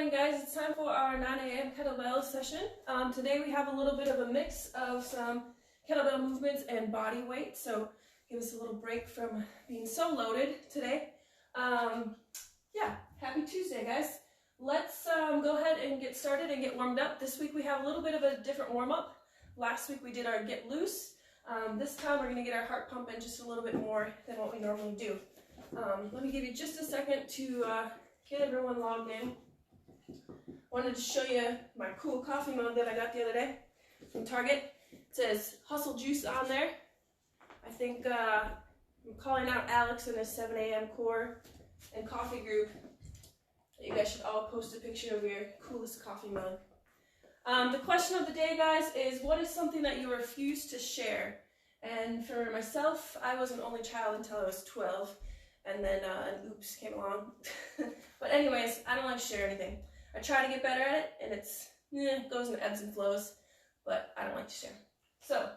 morning, guys. It's time for our 9 a.m. kettlebell session. Today we have a little bit of a mix of some kettlebell movements and body weight, so give us a little break from being so loaded today. Yeah, happy Tuesday, guys. Let's go ahead and get started and get warmed up. This week we have a little bit of a different warm-up. Last week we did our get loose. This time we're going to get our heart pumping just a little bit more than what we normally do. Let me give you just a second to get everyone logged in. Wanted to show you my cool coffee mug that I got the other day from Target. It says Hustle Juice on there. I think I'm calling out Alex and his 7 a.m. core and coffee group. You guys should all post a picture of your coolest coffee mug. The question of the day, guys, is what is something that you refuse to share? And for myself, I was an only child until I was 12, and then an oops came along. But anyways, I don't like to share anything. I try to get better at it, and it goes in ebbs and flows, but I don't like to share. So,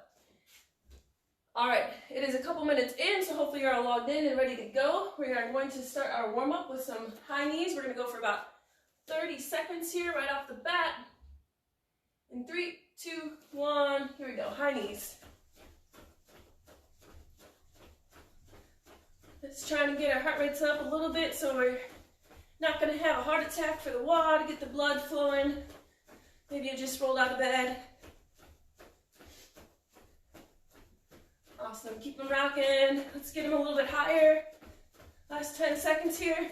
alright, it is a couple minutes in, so hopefully you're all logged in and ready to go. We are going to start our warm-up with some high knees. We're going to go for about 30 seconds here right off the bat. In 3, 2, 1, here we go, high knees. Let's try and get our heart rates up a little bit so we're not going to have a heart attack for the WOD, get the blood flowing. Maybe you just rolled out of bed. Awesome, keep them rocking. Let's get them a little bit higher. Last 10 seconds here.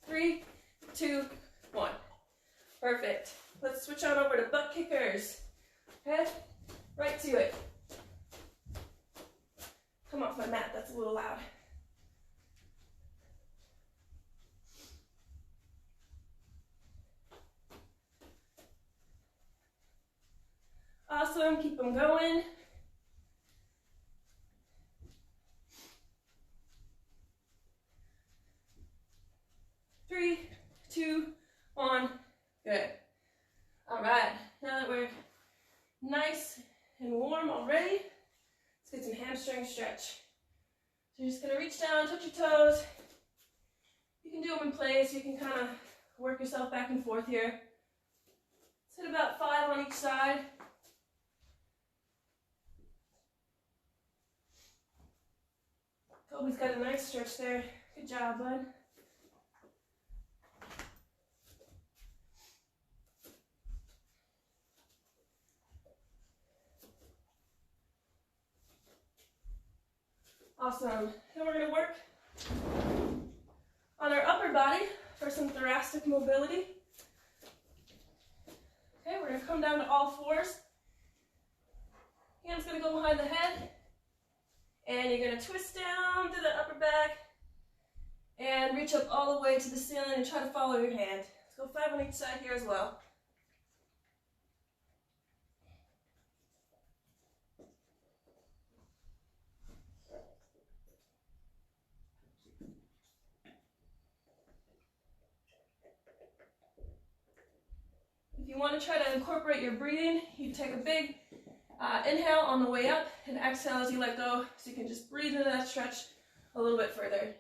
3, 2, 1. Perfect. Let's switch on over to butt kickers. Okay, right to it. Come off my mat, that's a little loud. Awesome, keep them going. Three, 2, 1. Good. All right, now that we're nice and warm already, let's get some hamstring stretch. So you're just gonna reach down, touch your toes. You can do them in place. You can kind of work yourself back and forth here. Let's hit about 5 on each side. Kobe's got a nice stretch there. Good job, bud. Awesome. Then we're going to work on our upper body for some thoracic mobility. Okay, we're going to come down to all fours. Hands going to go behind the head. And you're going to twist down to the upper back and reach up all the way to the ceiling and try to follow your hand. Let's go 5 on each side here as well. If you want to try to incorporate your breathing, you take a big inhale on the way up and exhale as you let go, so you can just breathe into that stretch a little bit further.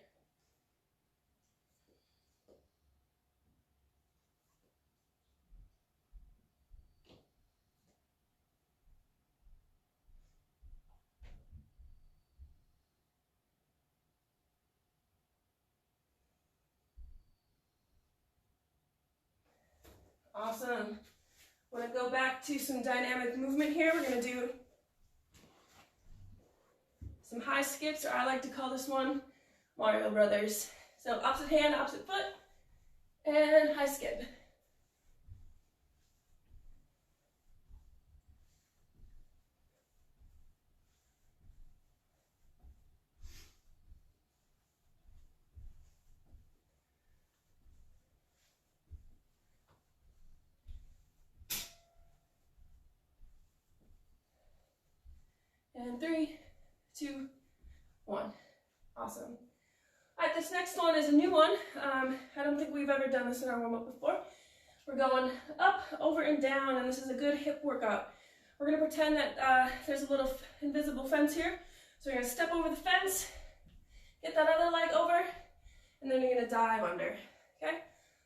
Awesome. We're going to go back to some dynamic movement here. We're going to do some high skips, or I like to call this one Mario Brothers. So opposite hand, opposite foot, and high skip. And 3, 2, 1. Awesome. All right, this next one is a new one. I don't think we've ever done this in our warm-up before. We're going up, over, and down, and this is a good hip workout. We're going to pretend that there's a little invisible fence here. So you're going to step over the fence, get that other leg over, and then you're going to dive under. okay?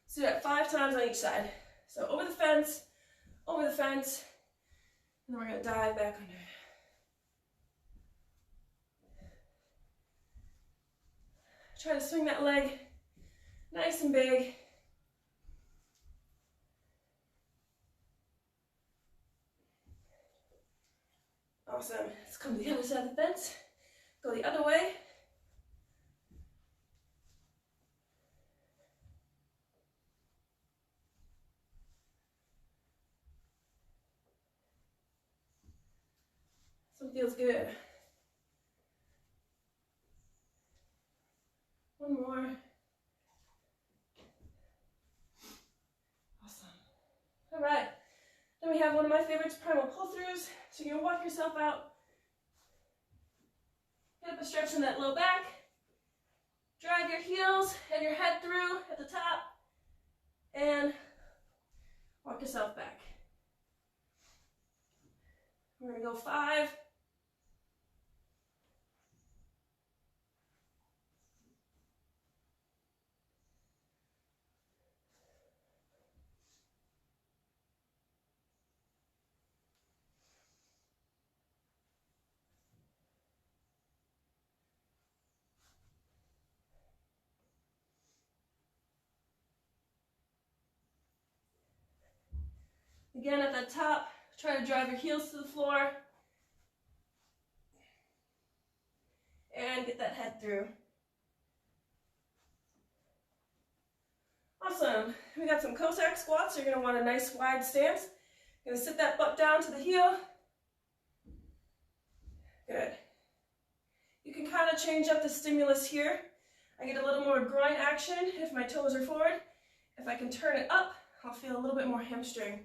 Let's do that 5 times on each side. So over the fence, and then we're gonna dive back under. Try to swing that leg nice and big. Awesome. Let's come to the other side of the fence. Go the other way. This one feels good. One more. Awesome. All right. Then we have one of my favorites, primal pull-throughs. So you're gonna walk yourself out. Get up a stretch in that low back. Drag your heels and your head through at the top. And walk yourself back. We're gonna go 5. Again, at the top, try to drive your heels to the floor. And get that head through. Awesome. We got some Cossack squats. You're going to want a nice wide stance. You're going to sit that butt down to the heel. Good. You can kind of change up the stimulus here. I get a little more groin action if my toes are forward. If I can turn it up, I'll feel a little bit more hamstring.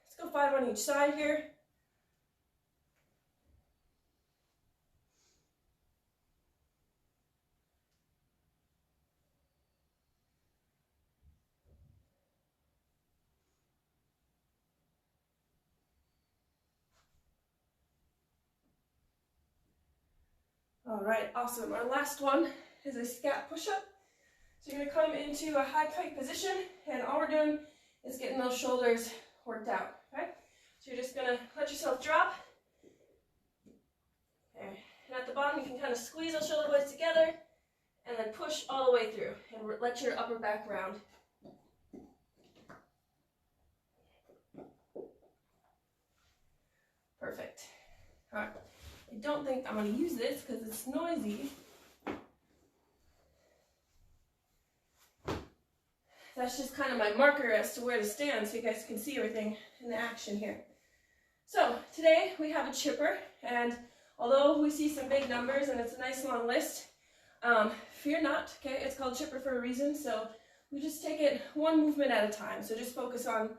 Let's go 5 on each side here. All right, awesome. Our last one is a scat push-up. So you're gonna come into a high plank position, and all we're doing is getting those shoulders worked out, okay? So you're just gonna let yourself drop. Okay. And at the bottom, you can kind of squeeze those shoulder blades together, and then push all the way through, and let your upper back round. Perfect. All right. I don't think I'm going to use this because it's noisy. That's just kind of my marker as to where to stand so you guys can see everything in the action here. So today we have a chipper, and although we see some big numbers and it's a nice long list, fear not, okay? It's called chipper for a reason, so we just take it one movement at a time. So just focus on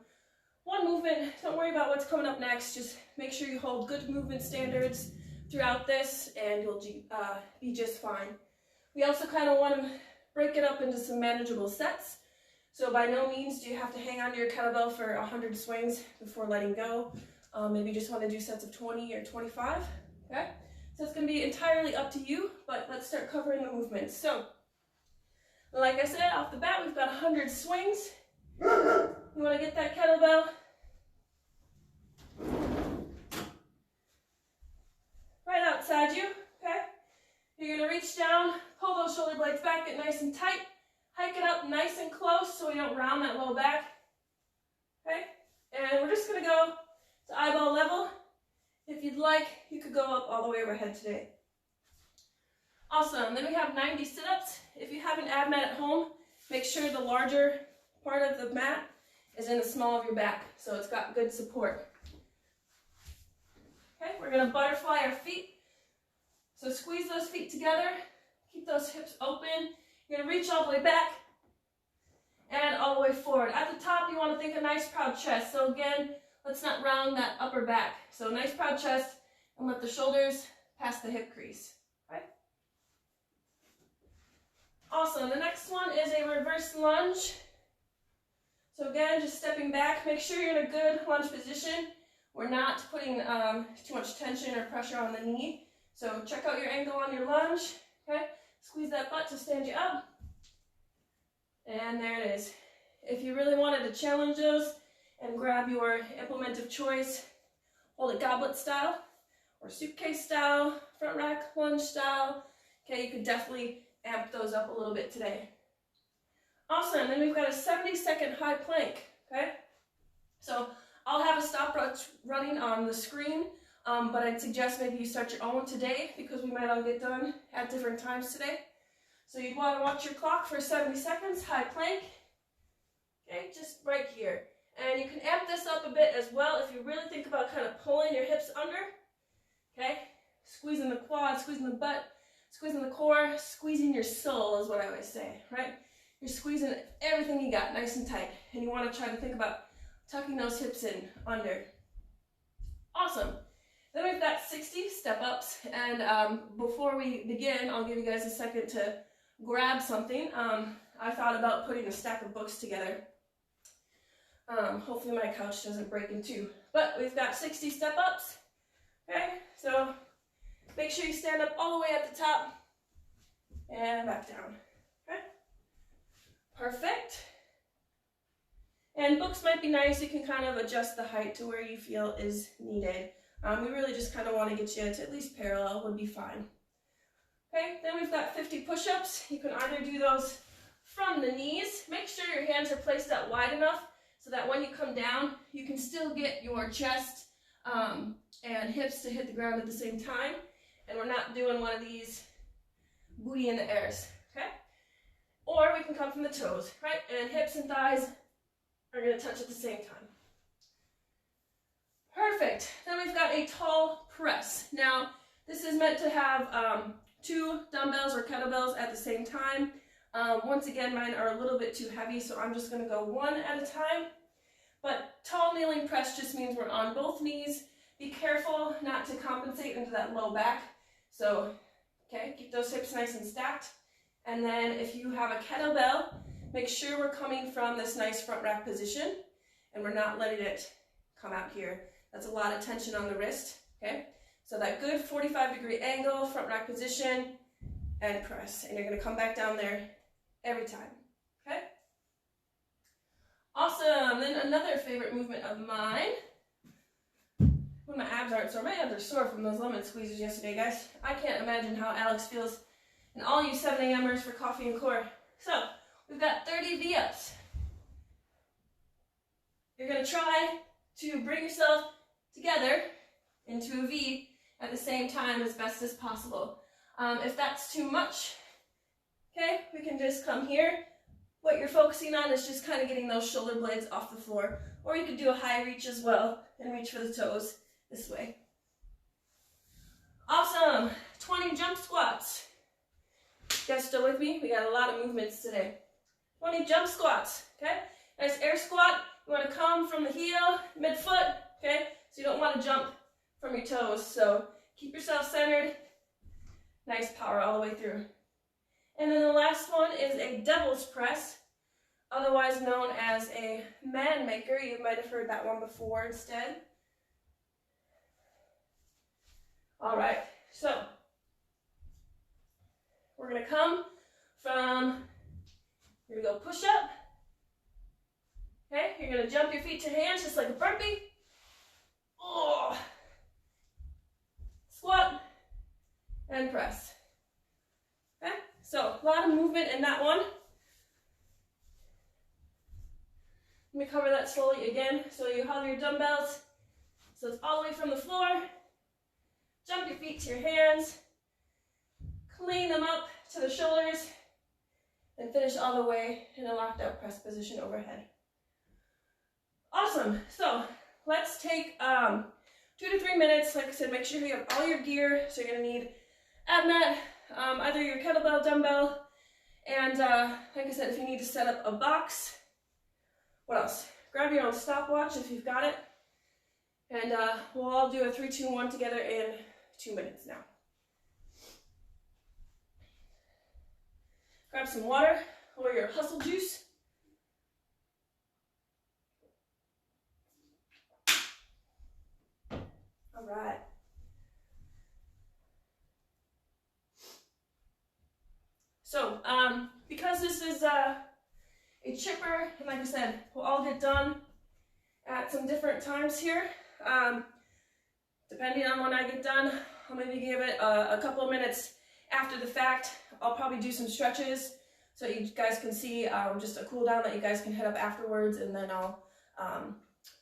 one movement. Don't worry about what's coming up next. Just make sure you hold good movement standards throughout this, and you'll be just fine. We also kind of want to break it up into some manageable sets. So by no means do you have to hang on to your kettlebell for 100 swings before letting go. Maybe you just want to do sets of 20 or 25, okay? So it's going to be entirely up to you, but let's start covering the movements. So, like I said, off the bat, we've got 100 swings. You want to get that kettlebell right outside you, okay? You're going to reach down, pull those shoulder blades back, get nice and tight, hike it up nice and close so we don't round that low back, okay? And we're just going to go to eyeball level. If you'd like, you could go up all the way overhead today. Awesome. Then we have 90 sit-ups. If you have an ab mat at home, make sure the larger part of the mat is in the small of your back, so it's got good support. Okay, we're going to butterfly our feet. So squeeze those feet together, keep those hips open. You're going to reach all the way back and all the way forward. At the top, you want to think a nice proud chest. So again, let's not round that upper back. So nice proud chest, and let the shoulders pass the hip crease. Okay? Awesome. The next one is a reverse lunge. So again, just stepping back. Make sure you're in a good lunge position. We're not putting too much tension or pressure on the knee. So check out your angle on your lunge. Okay? Squeeze that butt to stand you up. And there it is. If you really wanted to challenge those and grab your implement of choice, hold it goblet style or suitcase style, front rack lunge style. Okay, you could definitely amp those up a little bit today. Awesome, then we've got a 70-second high plank, okay? So I'll have a stopwatch running on the screen, but I'd suggest maybe you start your own today because we might all get done at different times today. So you'd want to watch your clock for 70 seconds, high plank, okay, just right here. And you can amp this up a bit as well if you really think about kind of pulling your hips under, okay? Squeezing the quad, squeezing the butt, squeezing the core, squeezing your soul is what I always say, right? You're squeezing everything you got nice and tight, and you want to try to think about tucking those hips in under. Awesome. Then we've got 60 step-ups, and before we begin, I'll give you guys a second to grab something. I thought about putting a stack of books together. Hopefully my couch doesn't break in two. But we've got 60 step-ups, okay? So make sure you stand up all the way at the top and back down, okay? Perfect. And books might be nice. You can kind of adjust the height to where you feel is needed. We really just kind of want to get you to at least parallel would be fine. Okay, then we've got 50 push-ups. You can either do those from the knees. Make sure your hands are placed out wide enough so that when you come down, you can still get your chest and hips to hit the ground at the same time. And we're not doing one of these booty in the airs, okay? Or we can come from the toes, right? And hips and thighs are going to touch at the same time. Perfect. Then we've got a tall press. Now, this is meant to have 2 dumbbells or kettlebells at the same time. Once again, mine are a little bit too heavy, so I'm just going to go 1 at a time. But tall kneeling press just means we're on both knees. Be careful not to compensate into that low back. So, okay, keep those hips nice and stacked. And then if you have a kettlebell, make sure we're coming from this nice front rack position and we're not letting it come out here. That's a lot of tension on the wrist, okay? So that good 45-degree angle, front rack position, and press. And you're gonna come back down there every time, okay? Awesome, then another favorite movement of mine, when my abs aren't sore. My abs are sore from those lemon squeezes yesterday, guys. I can't imagine how Alex feels, and all you 7 a.m.ers for coffee and core. So, we've got 30 V-ups. You're gonna try to bring yourself together into a V at the same time as best as possible. If that's too much, okay, we can just come here. What you're focusing on is just kind of getting those shoulder blades off the floor. Or you could do a high reach as well and reach for the toes this way. Awesome. 20 jump squats. You guys still with me? We got a lot of movements today. 20 jump squats, okay? Nice air squat. You want to come from the heel, midfoot, okay? So you don't want to jump from your toes. So keep yourself centered. Nice power all the way through. And then the last one is a devil's press, otherwise known as a ManMaker. You might have heard that one before instead. All right, so we're going to come from, here we go, push up. Okay, you're going to jump your feet to hands just like a burpee. Oh. Squat and press. Okay, so a lot of movement in that one. Let me cover that slowly again. So you have your dumbbells. So it's all the way from the floor. Jump your feet to your hands. Clean them up to the shoulders. And finish all the way in a locked out press position overhead. Awesome. So let's take 2 to 3 minutes. Like I said, make sure you have all your gear. So you're going to need ab mat, either your kettlebell, dumbbell, and like I said, if you need to set up a box, what else? Grab your own stopwatch if you've got it, and we'll all do a 3, 2, 1 together in 2 minutes now. Grab some water or your hustle juice. All right. So, because this is a chipper, and like I said, we'll all get done at some different times here. Depending on when I get done, I'll maybe give it a couple of minutes after the fact. I'll probably do some stretches so you guys can see just a cool down that you guys can hit up afterwards, and then I'll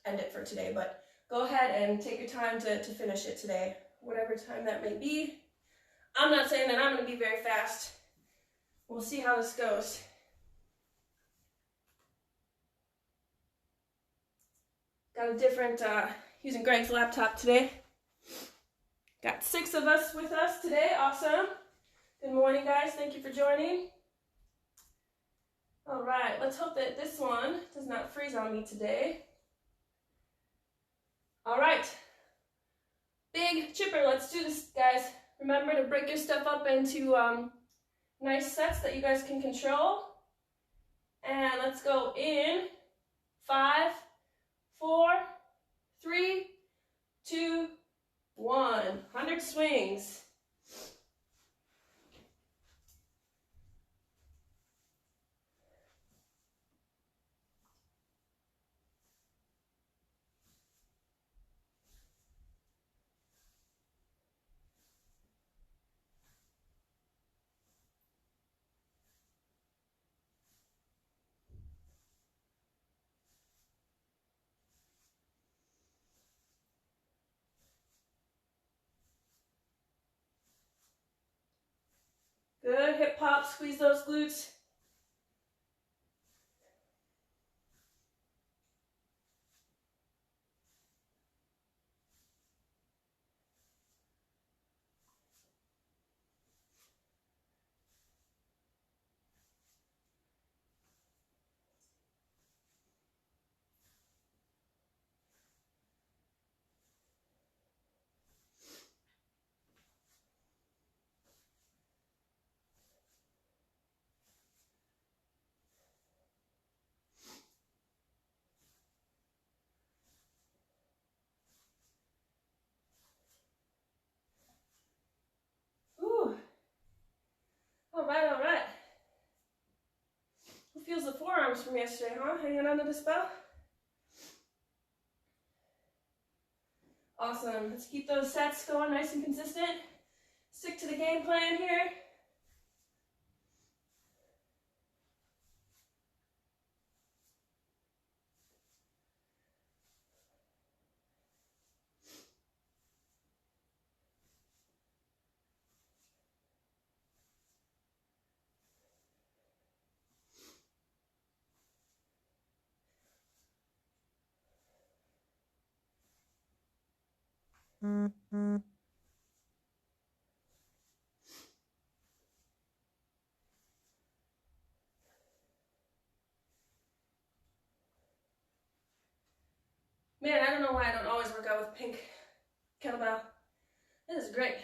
end it for today. But go ahead and take your time to finish it today, whatever time that may be. I'm not saying that I'm going to be very fast. We'll see how this goes. Got a different, using Greg's laptop today. Got 6 of us with us today. Awesome. Good morning, guys. Thank you for joining. All right, let's hope that this one does not freeze on me today. All right. Big chipper. Let's do this, guys. Remember to break your stuff up into nice sets that you guys can control. And let's go in 5, 4, 3, 2, 1. 100 swings. Good, hip hop, squeeze those glutes. Ooh. All right, all right. Who feels the forearms from yesterday, huh? Hanging under this bell? Awesome. Let's keep those sets going nice and consistent. Stick to the game plan here. Man, I don't know why I don't always work out with pink kettlebell. This is great.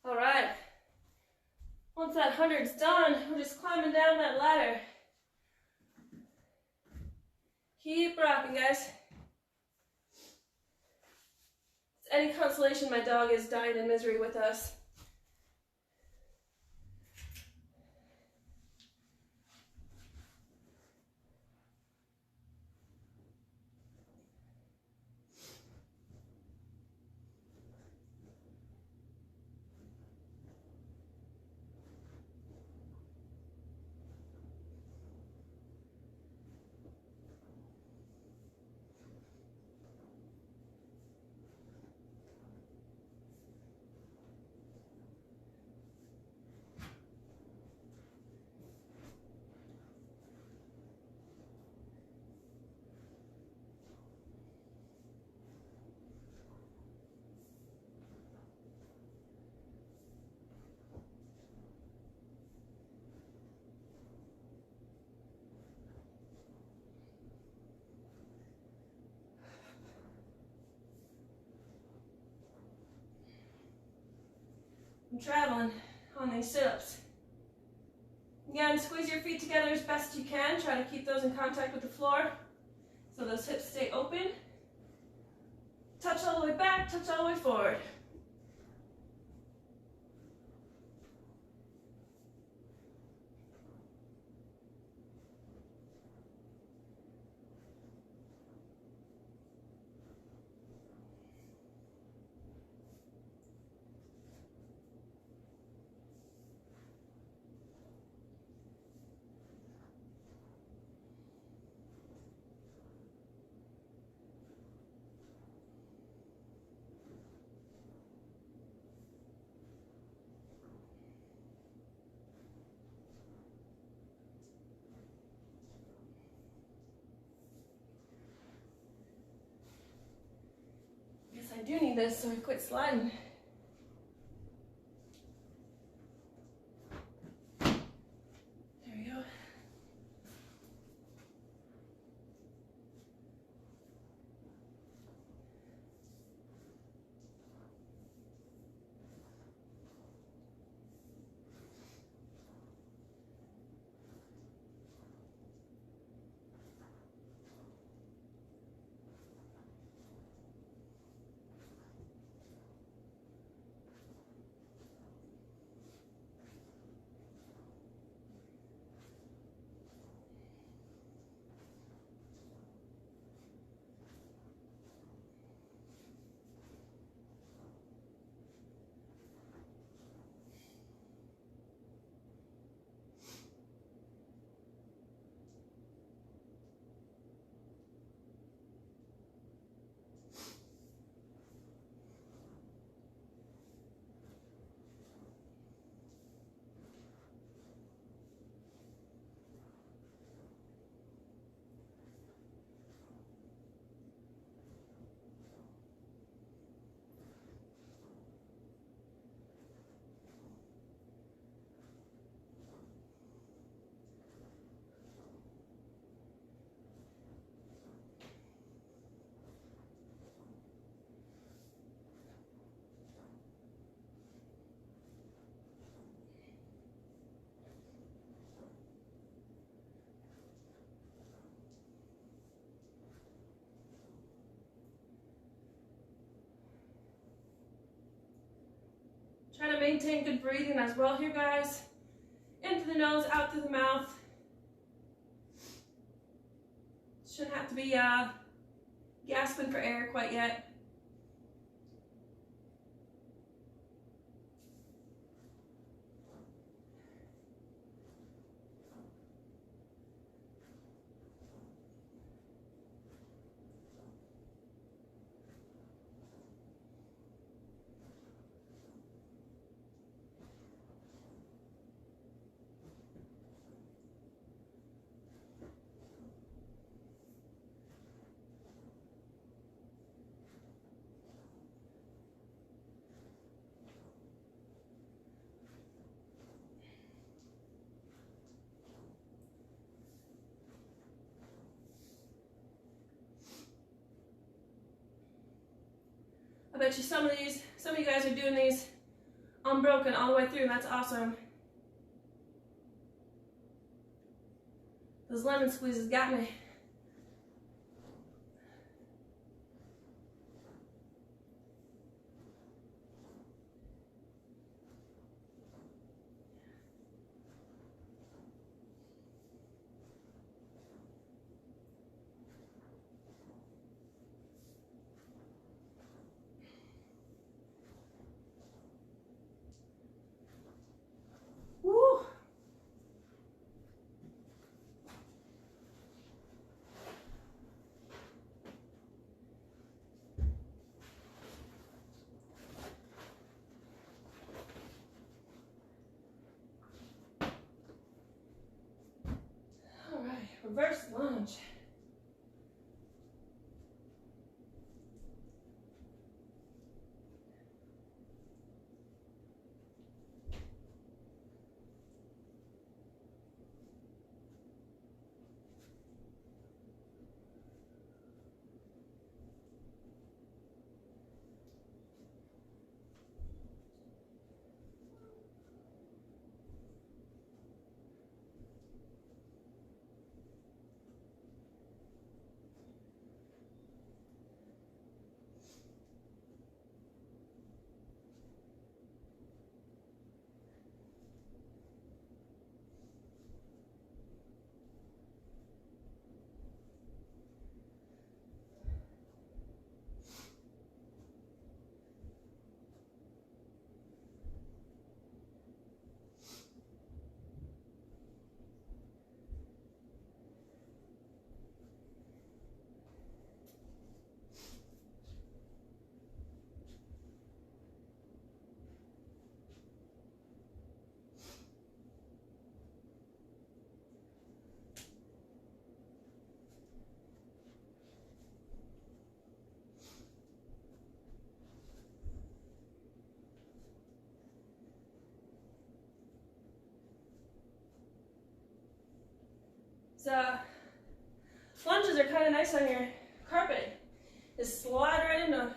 All right. Once that 100's done, we're just climbing down that ladder. Keep rocking, guys. It's any consolation, my dog is dying in misery with us. I'm traveling on these sit-ups. Again, squeeze your feet together as best you can. Try to keep those in contact with the floor so those hips stay open. Touch all the way back, touch all the way forward. I do need this, so I quit sliding. There we go. Try to maintain good breathing as well here, guys. In through the nose, out through the mouth. Shouldn't have to be gasping for air quite yet. I bet you some of you guys are doing these unbroken all the way through. That's awesome. Those lemon squeezes got me. Woo! All right, reverse lunge. Lunges are kind of nice on your carpet. Just slide right into them.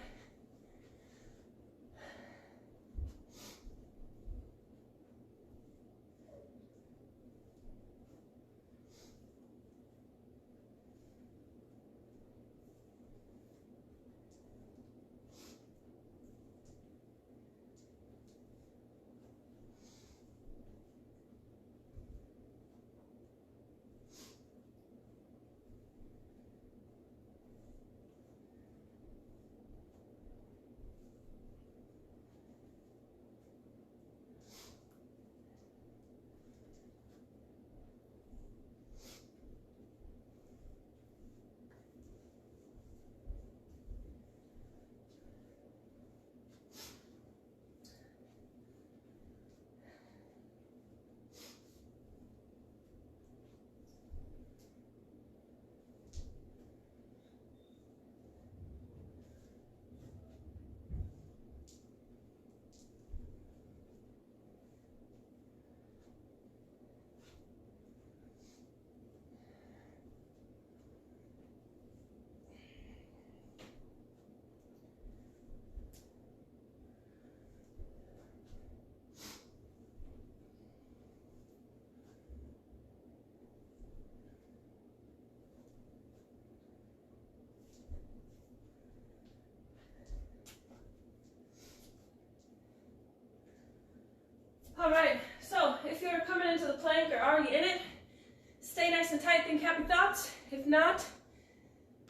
All right, so if you're coming into the plank or already in it, stay nice and tight, think happy thoughts. If not,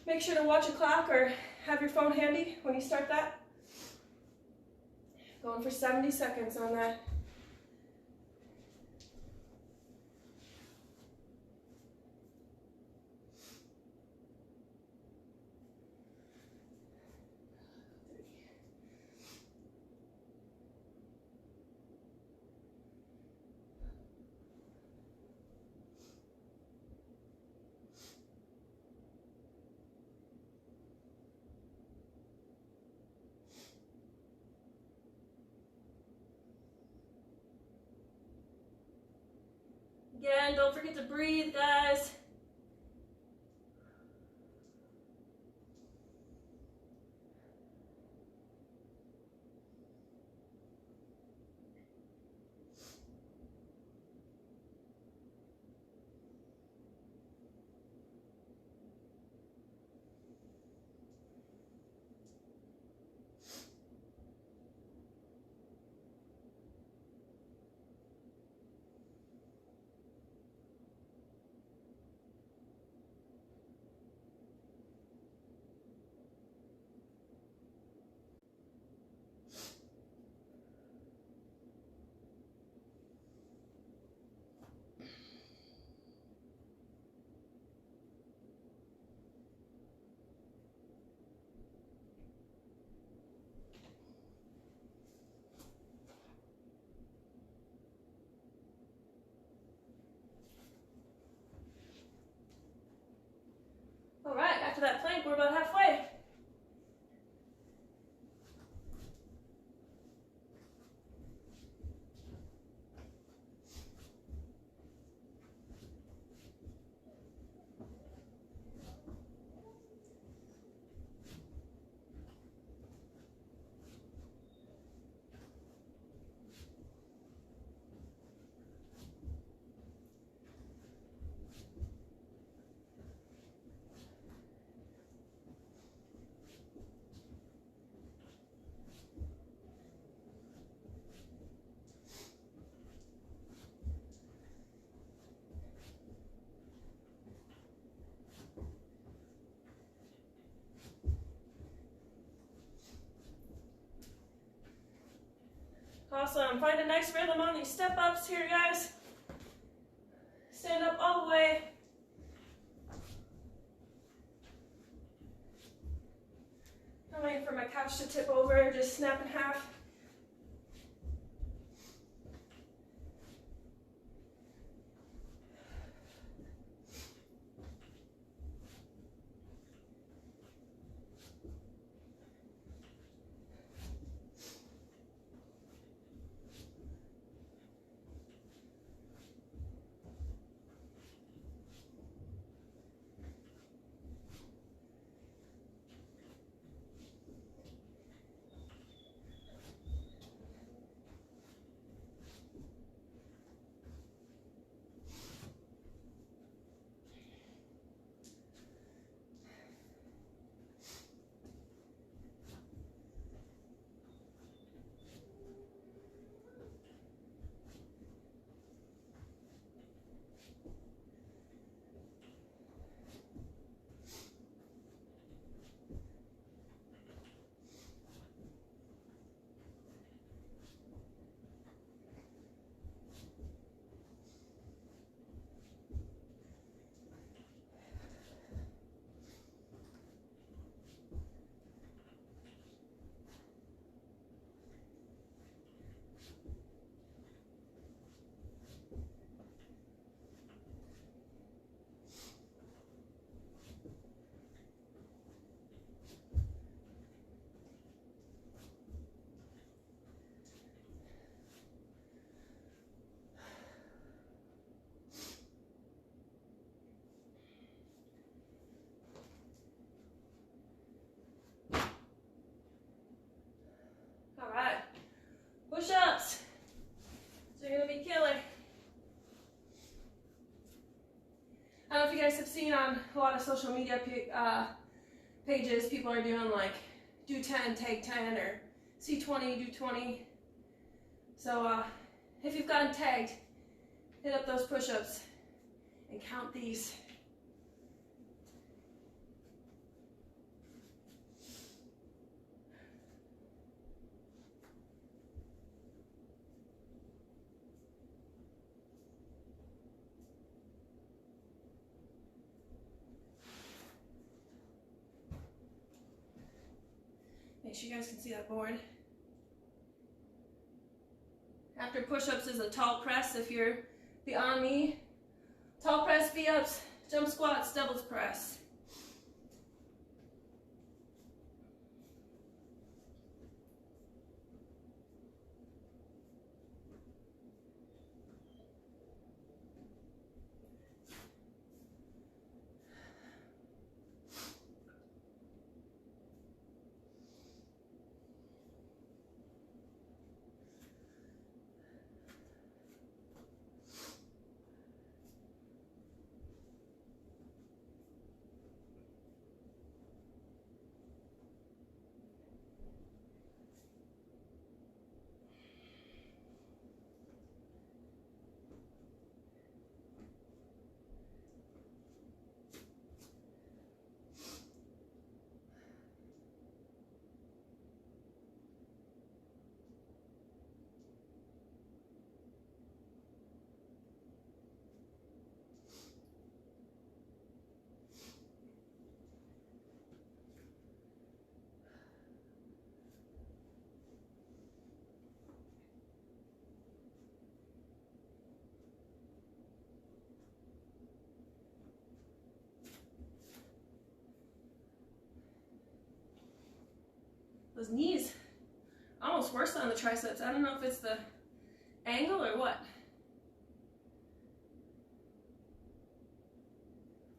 make sure to watch a clock or have your phone handy when you start that. Going for 70 seconds on that. Again, don't forget to breathe, guys. All right, after that plank, we're about halfway. Awesome. Find a nice rhythm on these step ups here, guys. Stand up all the way. I'm waiting for my couch to tip over, just snap in half. I don't know if you guys have seen on a lot of social media pages, people are doing like do 10, take 10, or C20, do 20. So if you've gotten tagged, hit up those push-ups and count these. Make sure you guys can see that board. After push-ups is a tall press if you're beyond me. Tall press, V-ups, jump squats, doubles press. Those knees, almost worse on the triceps. I don't know if it's the angle or what.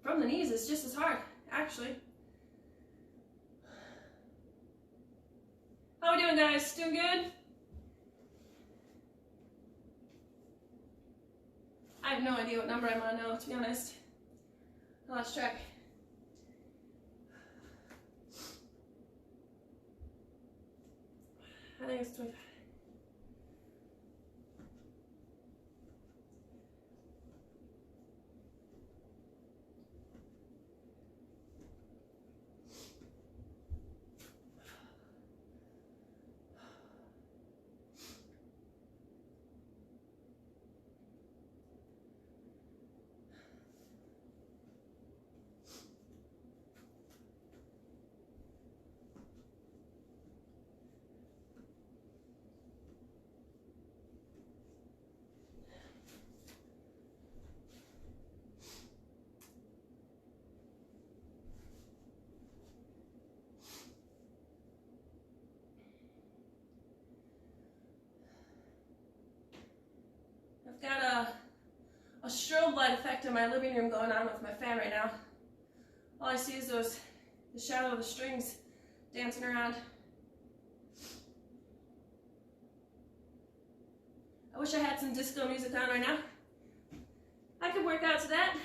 From the knees, it's just as hard, actually. How we doing, guys? Doing good? I have no idea what number I'm on now, to be honest. Let's check. I think it's 25. I've got a strobe light effect in my living room going on with my fan right now. All I see is the shadow of the strings dancing around. I wish I had some disco music on right now. I could work out to that.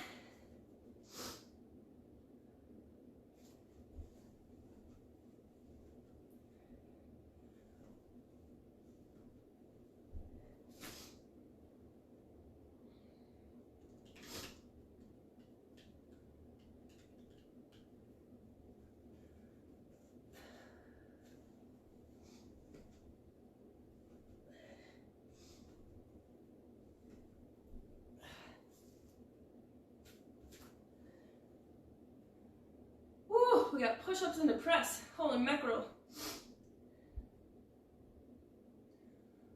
We got push-ups into press. Holy mackerel.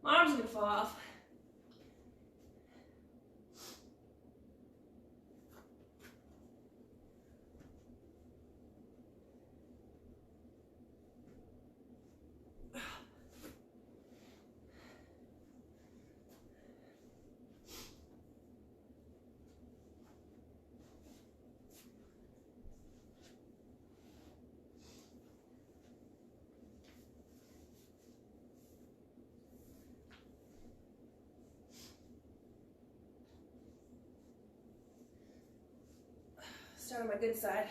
My arms are gonna fall off. start on my good side.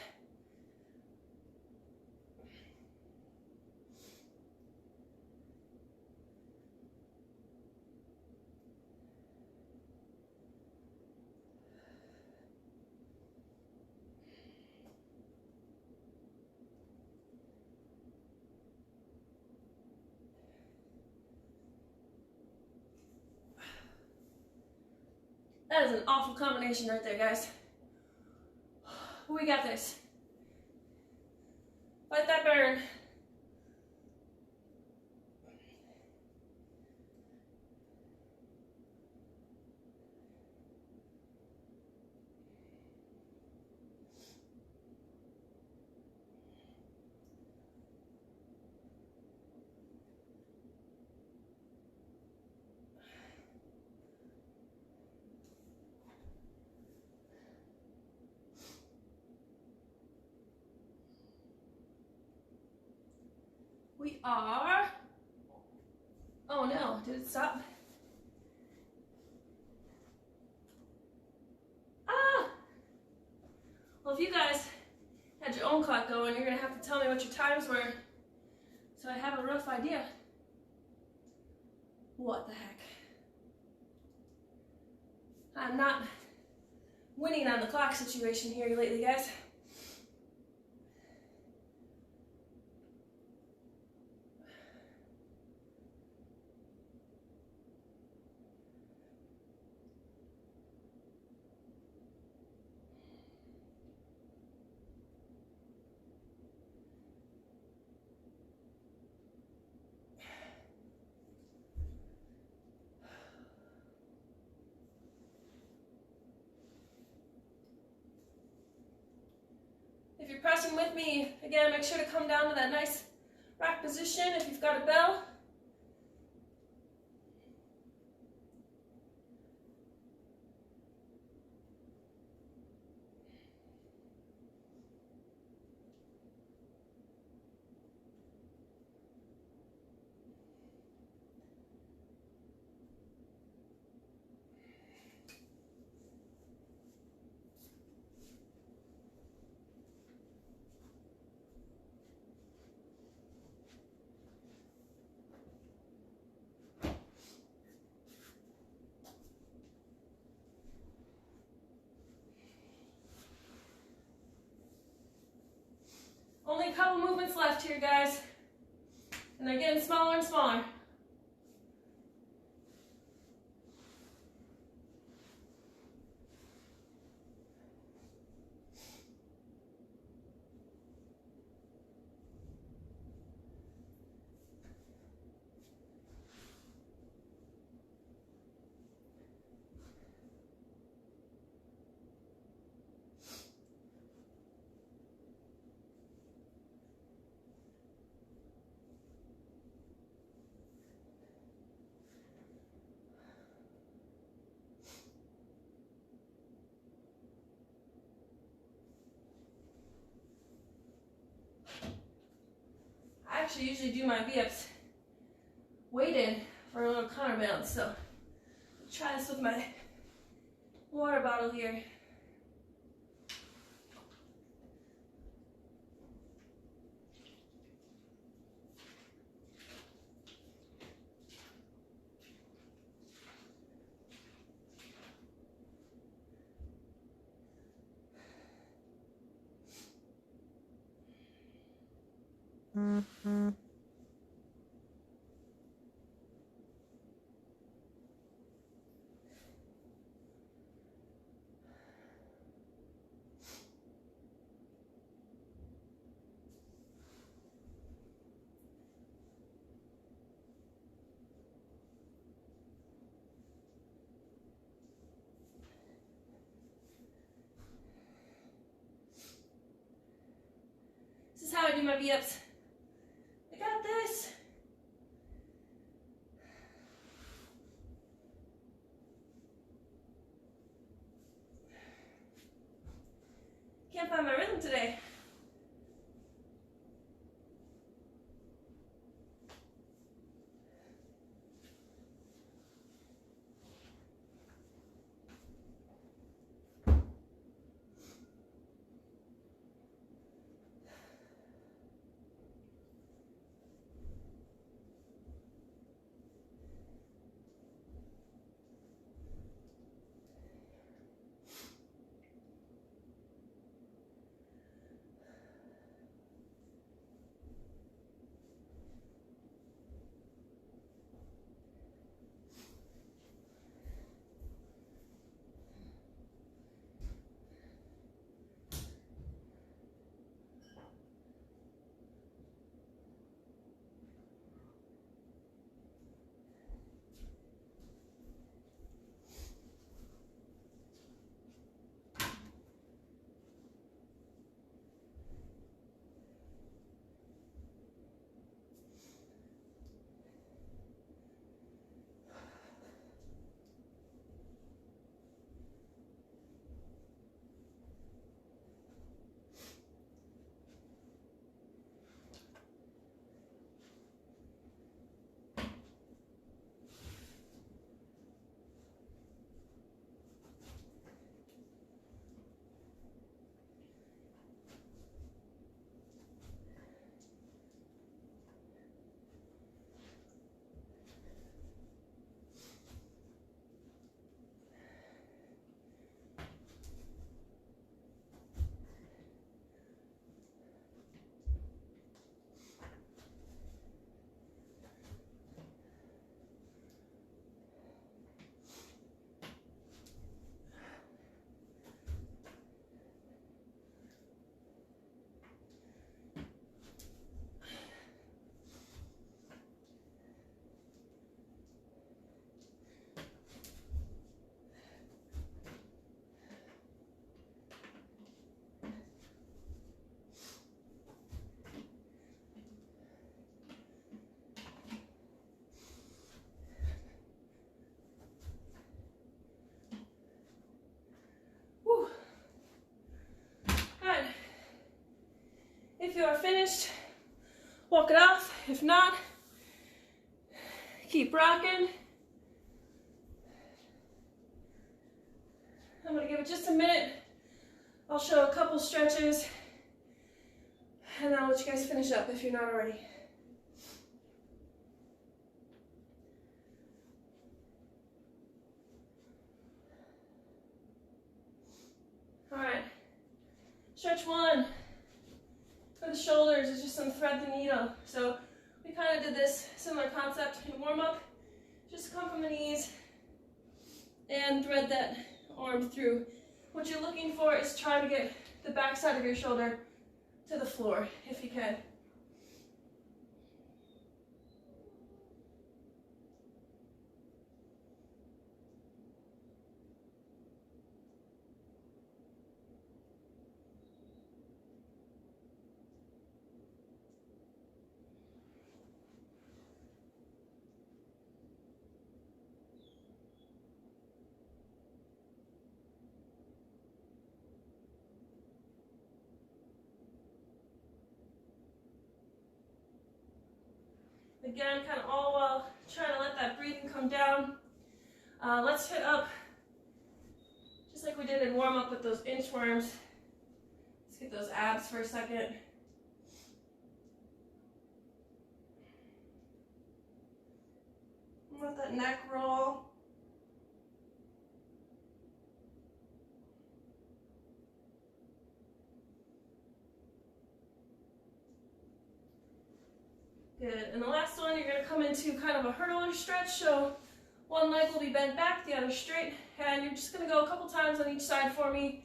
That is an awful combination right there, guys. We got this. Fight that burn. We are, oh no, did it stop? Ah! Well, if you guys had your own clock going, you're gonna have to tell me what your times were so I have a rough idea. What the heck? I'm not winning on the clock situation here lately, guys. If you're pressing with me, again, make sure to come down to that nice rack position if you've got a bell. Only a couple movements left here, guys. And they're getting smaller and smaller. I actually usually do my V-ups weighted for a little counterbalance, so I'll try this with my water bottle here. This is how I do my V-ups. I got this. Can't find my rhythm today. finished, walk it off. If not, keep rocking. I'm gonna give it just a minute. I'll show a couple stretches and then I'll let you guys finish up if you're not already. All right, stretch one for the shoulders is just some thread the needle. So we kind of did this similar concept in warm up. Just come from the knees and thread that arm through. What you're looking for is trying to get the back side of your shoulder to the floor if you can. Again, kind of all while trying to let that breathing come down. Let's hit up, just like we did in warm up with those inchworms. Let's get those abs for a second. Let that neck roll. Good, and the last one, you're gonna come into kind of a hurdler stretch. So one leg will be bent back, the other straight, and you're just gonna go a couple times on each side for me.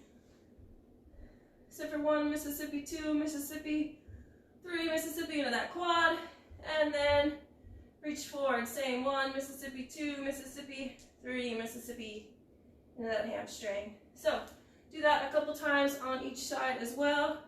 Sit for 1, Mississippi, 2, Mississippi, 3, Mississippi into that quad, and then reach forward, same 1, Mississippi, 2, Mississippi, 3, Mississippi into that hamstring. So do that a couple times on each side as well.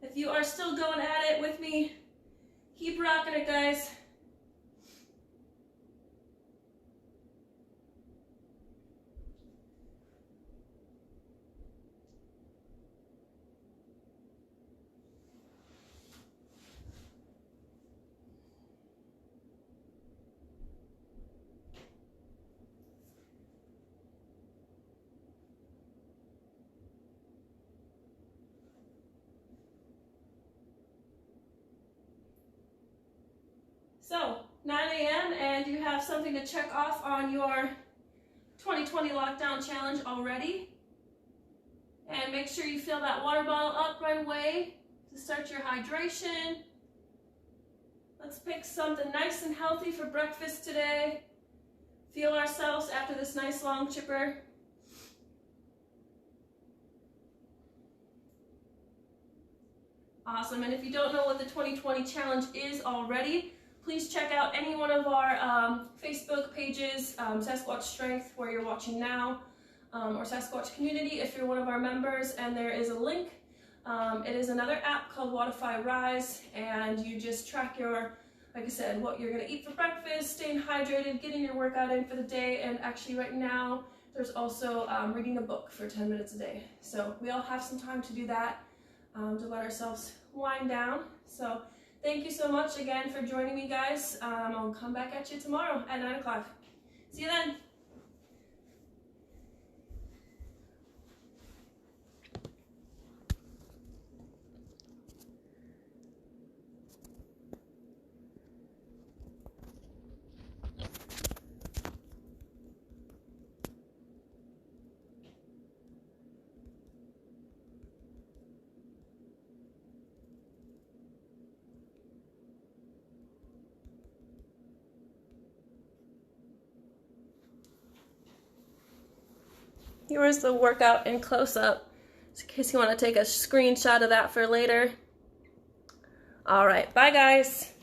If you are still going at it with me, keep rocking it, guys. So, 9 a.m. and you have something to check off on your 2020 lockdown challenge already. And make sure you fill that water bottle up right away to start your hydration. Let's pick something nice and healthy for breakfast today. Feel ourselves after this nice long chipper. Awesome, and if you don't know what the 2020 challenge is already, please check out any one of our Facebook pages, Sasquatch Strength, where you're watching now, or Sasquatch Community if you're one of our members, and there is a link. It is another app called Watify Rise, and you just track your, like I said, what you're gonna eat for breakfast, staying hydrated, getting your workout in for the day, and actually right now, there's also reading a book for 10 minutes a day. So we all have some time to do that, to let ourselves wind down. So thank you so much again for joining me, guys. I'll come back at you tomorrow at 9 o'clock. See you then. Here's the workout in close-up, in case you want to take a screenshot of that for later. All right, bye guys.